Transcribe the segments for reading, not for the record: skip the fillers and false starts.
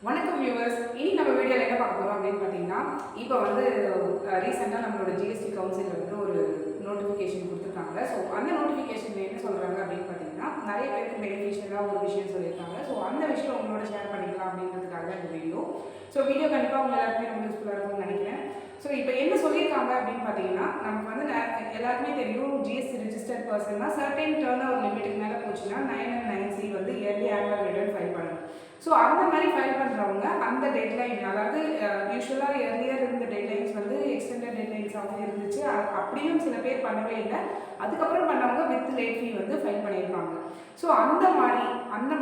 வணக்கம் வியூவர்ஸ். இனி நம்ம வீடியோவில் என்ன பார்க்க போகிறோம் அப்படின்னு பார்த்தீங்கன்னா, இப்போ வந்து ரீசெண்டாக நம்மளோட ஜிஎஸ்டி கவுன்சில் வந்து ஒரு நோட்டிஃபிகேஷன் கொடுத்துருக்காங்க. ஸோ அந்த நோட்டிஃபிகேஷன் என்ன சொல்கிறாங்க அப்படின்னு பார்த்தீங்கன்னா, நிறைய பேருக்கு பெனிஃபிஷியலாக ஒரு விஷயம் சொல்லியிருக்காங்க. ஸோ அந்த விஷயம் உங்களோட ஷேர் பண்ணிக்கலாம் அப்படின்றதுக்காக இந்த வீடியோ. ஸோ வீடியோ கண்டிப்பாக உங்கள் எல்லாருக்குமே ரொம்ப யூஸ்ஃபுல்லாக இருக்கும்னு நினைக்கிறேன். ஸோ இப்போ என்ன சொல்லியிருக்காங்க அப்படின்னு பார்த்தீங்கன்னா, நமக்கு வந்து எல்லாருக்குமே தெரியும் ஜிஎஸ்டி ரிஜிஸ்டர்ட் பர்சன்னா சர்டைன் டர்ன் ஓவர் லிமிட்டுக்கு மேலே போச்சுன்னா 9 and 9C வந்து இயர்லி ஆனுவல் ரிட்டர்ன் ஃபைல் பண்ணணும். ஸோ அந்த மாதிரி ஃபைல் பண்ணுறவங்க அந்த டெட்லைன், அதாவது யூஸ்வலாக எர்லியர் இருந்த டெட்லைன்ஸ் வந்து எக்ஸ்டெண்டட் டெட்லைன்ஸாகவும் இருந்துச்சு. அப்படியும் சில பேர் பண்ணவே இல்லை. அதுக்கப்புறம் பண்ணவங்க வித் லேட் ஃபீ வந்து ஃபைல் பண்ணியிருப்பாங்க. ஸோ அந்த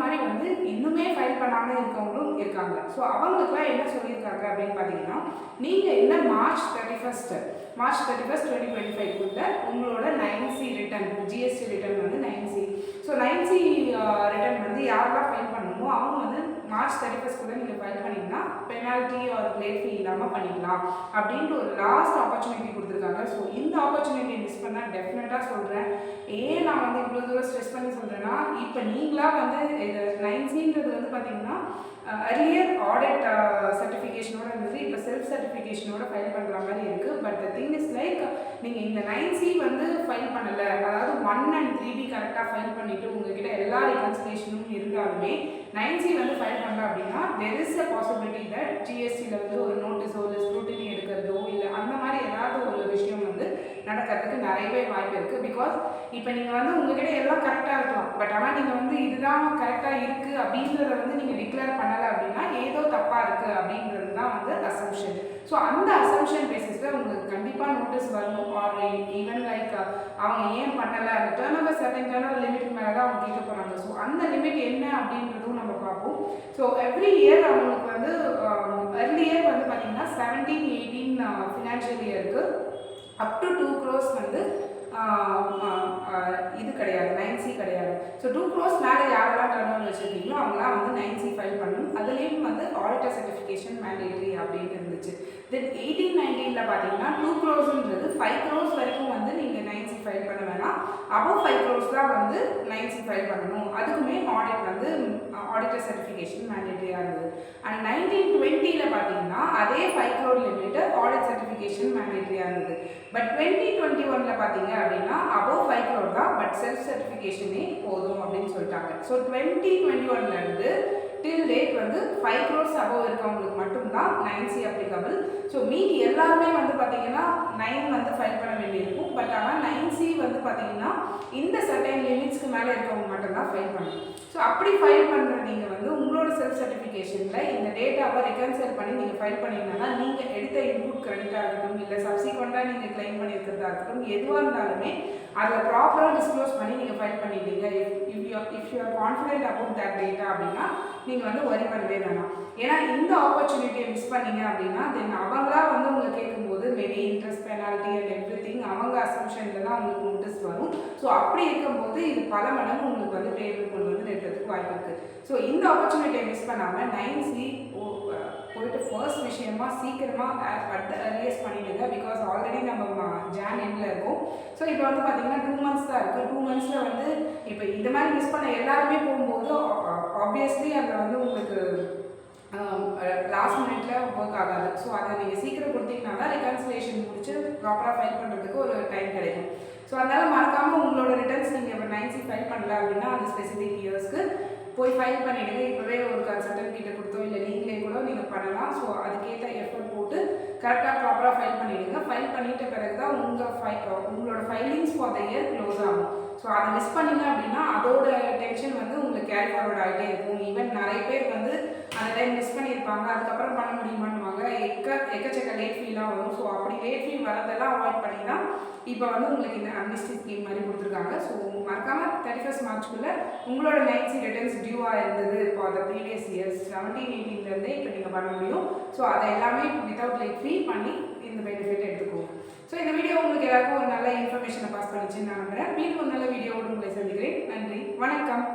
மாதிரி வந்து இன்னுமே ஃபைல் பண்ணாமல் இருக்கவங்களும் இருக்காங்க. ஸோ அவங்களுக்குலாம் என்ன சொல்லியிருக்காங்க அப்படின்னு பார்த்தீங்கன்னா, நீங்கள் இந்த March 31, 2025 உங்களோட 9C ரிட்டர்ன், ஜிஎஸ்டி ரிட்டர்ன் வந்து 9C. ஸோ 9C ரிட்டர்ன் வந்து யாரெல்லாம் ஃபைல் பண்ணணுமோ அவங்க வந்து March 31 நீங்கள் ஃபைல் பண்ணிங்கன்னா பெனால்ட்டி ஒரு லேட் ஃபீ இல்லாமல் பண்ணிக்கலாம் அப்படின்ட்டு ஒரு லாஸ்ட் ஆப்பர்ச்சுனிட்டி கொடுத்துருக்காங்க. ஸோ இந்த ஆப்பர்ச்சுனிட்டியை மிஸ் பண்ணால் டெஃபினட்டாக சொல்கிறேன். ஏன் நான் வந்து இவ்வளோ தூரம் ஸ்ட்ரெஸ் பண்ணி சொல்கிறேன்னா, இப்போ நீங்களாக வந்து இது 9Cன்றது வந்து பார்த்தீங்கன்னா அர்லியர் ஆடிட் சர்டிஃபிகேஷனோட இருந்தது. இப்போ செல்ஃப் சர்டிஃபிகேஷனோட ஃபைல் பண்ணுற மாதிரி இருக்குது. But the thing is like, நீங்கள் இந்த 9C வந்து ஃபைல் பண்ணலை, அதாவது 1 and 3B கரெக்டாக ஃபைல் பண்ணிவிட்டு உங்ககிட்ட எல்லா ரெகன்சிலேஷனும் இருந்தாலுமே 9C வந்து ஃபைல் பண்ணுறோம் அப்படின்னா there is a possibility that ஜிஎஸ்டியில் வந்து ஒரு நோட்டீஸோ இல்லை ஸ்க்ரூட்டினி எடுக்கிறதோ இல்லை அந்த மாதிரி ஏதாவது ஒரு விஷயம் வந்து நடக்கிறதுக்கு நிறையவே வாய்ப்பு இருக்குது. பிகாஸ் இப்போ நீங்கள் வந்து உங்ககிட்ட எல்லாம் கரெக்டாக இருக்கலாம், பட் ஆனால் நீங்கள் வந்து இதுதான் கரெக்டாக இருக்குது அப்படின்றத வந்து நீங்கள் டிக்ளேர் பண்ணலை அப்படின்னா ஏதோ தப்பாக இருக்குது அப்படின்றது தான் வந்து அசம்ஷன். ஸோ அந்த அசம்ஷன் பேசிஸில் உங்களுக்கு கண்டிப்பாக நோட்டீஸ் வரும். ஆர் ஈவன் லைக் அவங்க ஏன் பண்ணலை, அந்த turn over certain turn over limit மேலே தான் அவங்க கேட்க போகிறாங்க. ஸோ அந்த லிமிட் என்ன அப்படின்றதும் நம்ம பார்ப்போம். ஸோ எவ்ரி இயர் அவங்களுக்கு வந்து earlier வந்து பார்த்தீங்கன்னா 17-18 ஃபினான்ஷியல் இயருக்கு up to 2 crores வந்து இது கிடையாது, 9C கிடையாது. ஸோ 2 crores மேலே யாரெல்லாம் டர்ன் ஓவர் வச்சுருக்கீங்களோ அவங்களாம் வந்து 9C ஃபைல் பண்ணணும். அதுலேயும் வந்து ஆடிட்டர் சர்டிஃபிகேஷன் மேண்டேட்ரி அப்படின்னு இருந்துச்சு. தென் 18-19 பார்த்தீங்கன்னா 2 crores-ன்றது 5 crores வரைக்கும் வந்து நீங்கள் 9C ஃபைல் பண்ண வேணாம். above 5 crores தான் வந்து 9C ஃபைல் பண்ணணும். அதுக்குமே ஆடிட் வந்து ஆடிட்டர் சர்டிஃபிகேஷன் மேண்டேட்ரியாக இருந்தது. அண்ட் 19-20 பார்த்தீங்கன்னா அதே 5 crore லிமிட்டு ஆடிட் சர்டிஃபிகேஷன் மேண்டேட்ரியாக இருந்தது. பட் 2021 பார்த்தீங்க அப்படின்னா above 5 crore தான், பட் செல்ஃப் சர்டிஃபிகேஷனே போதும் அப்படின்னு சொல்லிட்டாங்க. ஸோ 2021 டில் டேட் வந்து 5 crores above இருக்கவங்களுக்கு மட்டும்தான் 9C அப்ளிகபிள். ஸோ மீதி எல்லாருமே வந்து பார்த்தீங்கன்னா 9 வந்து ஃபைல் பண்ண வேண்டியிருக்கும். பட் ஆனால் 9C வந்து பார்த்தீங்கன்னா இந்த சர்டைன் லிமிட்ஸ்க்கு மேலே இருக்கவங்க மட்டும்தான் ஃபைல் பண்ணணும். ஸோ அப்படி ஃபைல் பண்ணுற நீங்கள் வந்து உங்களோட செல்ஃப் சர்டிஃபிகேஷனில் இந்த டேட்டாவை ரெக்கன்சைல் பண்ணி நீங்கள் ஃபைல் பண்ணிங்கன்னா நீங்கள் எடுத்த இன்புட் கிரெடிட்டாக இருக்கட்டும் இல்லை சப்சிக்வெண்ட்டாக நீங்கள் கிளைம் பண்ணியிருக்கிறதா இருக்கட்டும் எதுவாக இருந்தாலுமே அதில் ப்ராப்பராக டிஸ்க்ளோஸ் பண்ணி நீங்கள் ஃபைல் பண்ணிட்டீங்க. If you are confident about that data அப்படின்னா நீங்கள் வந்து வரி பண்ணவே வேணாம். ஏன்னா இந்த ஆப்பர்ச்சுனிட்டியை மிஸ் பண்ணீங்க அப்படின்னா தென் அவங்களா வந்து உங்களை கேட்கும்போது maybe interest penalty and everything அவங்க அசம்ஷனில் தான் உங்களுக்கு நோட்டீஸ் வரும். ஸோ அப்படி இருக்கும்போது இது பல மடங்கு உங்களுக்கு வந்து பேமெண்ட் கொண்டு வந்து நிறுத்துறதுக்கு வாய்ப்பு இருக்குது. ஸோ இந்த ஆப்பர்ச்சுனிட்டியை மிஸ் பண்ணாமல் 9C போயிட்டு ஃபர்ஸ்ட் விஷயமா சீக்கிரமாக அட் த அர்லியஸ்ட் பண்ணிவிடுங்க. பிகாஸ் ஆல்ரெடி நம்ம ஜான் எண்டில் இருக்கும். ஸோ இப்போ வந்து பார்த்தீங்கன்னா 2 months தான் இருக்குது. 2 monthsல வந்து இப்போ இந்த மாதிரி மிஸ் பண்ண எல்லாருமே போகும்போது ஆப்வியஸ்லி அதில் வந்து உங்களுக்கு லாஸ்ட் மினிட்ல ஒர்க் ஆகாது. ஸோ அதை நீங்கள் சீக்கிரம் கொடுத்தீங்கன்னா தான் ரெகன்சிலேஷன் முடிச்சு ப்ராப்பராக ஃபைல் பண்ணுறதுக்கு ஒரு டைம் கிடைக்கும். ஸோ அதனால் மறக்காமல் உங்களோட ரிட்டர்ன்ஸ் நீங்கள் இப்போ 9C ஃபைல் பண்ணல அப்படின்னா அந்த ஸ்பெசிஃபிக் இயர்ஸ்க்கு போய் ஃபைல் பண்ணிவிடுங்க. இப்போவே ஒரு கன்சல்டன்ட் கிட்ட கொடுத்தோ இல்லை நீங்களே கூட நீங்கள் பண்ணலாம். ஸோ அதுக்கேற்ற எஃபர்ட் போட்டு கரெக்டாக ப்ராப்பராக ஃபைல் பண்ணிவிடுங்க. ஃபைல் பண்ணிட்ட பிறகு தான் உங்களோட filings for the year close ஆகும். ஸோ அதை மிஸ் பண்ணிங்க அப்படின்னா அதோட டென்ஷன் வந்து உங்களுக்கு கேரி ஃபார்வர்ட் ஆகிட்டே இருக்கும். ஈவன் நிறைய பேர் வந்து அந்த டைம் மிஸ் பண்ணியிருப்பாங்க, அதுக்கப்புறம் பண்ண முடியுமான்னுவாங்க, எக்கச்சக்க லேட் ஃபீலாம் வரும். ஸோ அப்படி லேட் ஃபீ வரதெல்லாம் அவாய்ட் பண்ணி தான் இப்போ வந்து உங்களுக்கு இந்த அம்னிஸ்டி ஸ்கீம் மாதிரி கொடுத்துருக்காங்க. ஸோ மறக்காமல் 31 மார்ச்க்குள்ளே உங்களோட 9C ரிட்டர்ன்ஸ் டியூவாக இருந்தது ஃபார் த ப்ரீவியஸ் இயர்ஸ் 17-18 இப்போ நீங்கள் பண்ண முடியும். ஸோ அதை எல்லாமே வித்தவுட் லேட் ஃபீ பண்ணி இந்த பெனிஃபிட் எடுத்துக்கோங்க. ஸோ இந்த வீடியோ உங்களுக்கு எல்லாருக்கும் ஒரு நல்ல இன்ஃபர்மேஷனை பாஸ் பண்ணிச்சுன்னு நான் நம்புகிறேன். மீண்டும் ஒரு நல்ல வீடியோவோடு உங்களை சந்திக்கிறேன். நன்றி, வணக்கம்.